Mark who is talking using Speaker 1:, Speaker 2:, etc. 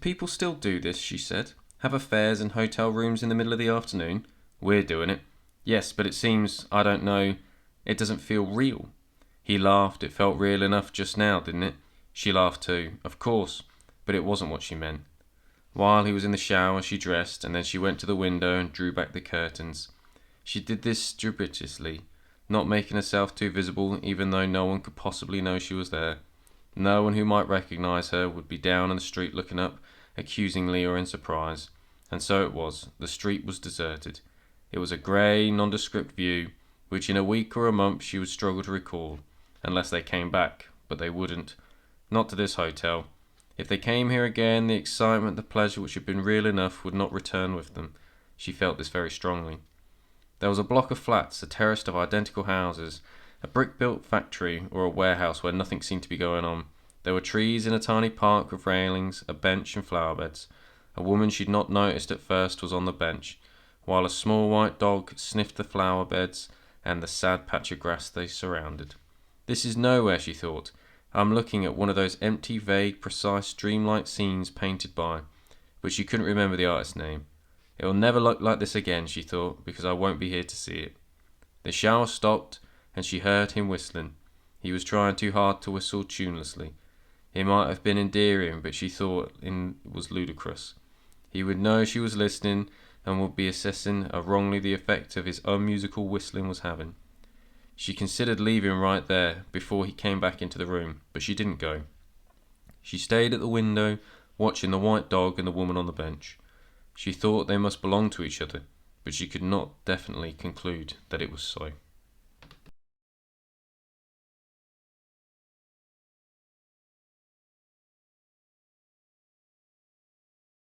Speaker 1: people still do this?" she said. "Have affairs in hotel rooms in the middle of the afternoon? We're doing it." "Yes, but it seems, I don't know, it doesn't feel real." He laughed. "It felt real enough just now, didn't it?" She laughed too. "Of course, but it wasn't what she meant." While he was in the shower, she dressed, and then she went to the window and drew back the curtains. She did this surreptitiously, not making herself too visible, even though no one could possibly know she was there. No one who might recognize her would be down on the street looking up, accusingly or in surprise. And so it was. The street was deserted. It was a grey, nondescript view, which in a week or a month she would struggle to recall, unless they came back, but they wouldn't. Not to this hotel. If they came here again, the excitement, the pleasure which had been real enough would not return with them. She felt this very strongly. There was a block of flats, a terrace of identical houses, a brick-built factory or a warehouse where nothing seemed to be going on. There were trees in a tiny park with railings, a bench and flower beds. A woman she'd not noticed at first was on the bench, while a small white dog sniffed the flower beds and the sad patch of grass they surrounded. "This is nowhere," she thought. "I'm looking at one of those empty, vague, precise, dreamlike scenes painted by..." But she couldn't remember the artist's name. "It will never look like this again," she thought, "because I won't be here to see it." The shower stopped, and she heard him whistling. He was trying too hard to whistle tunelessly. It might have been endearing, but she thought it was ludicrous. He would know she was listening, and would be assessing wrongly the effect of his unmusical whistling was having. She considered leaving right there, before he came back into the room, but she didn't go. She stayed at the window, watching the white dog and the woman on the bench. She thought they must belong to each other, but she could not definitely conclude that it was so.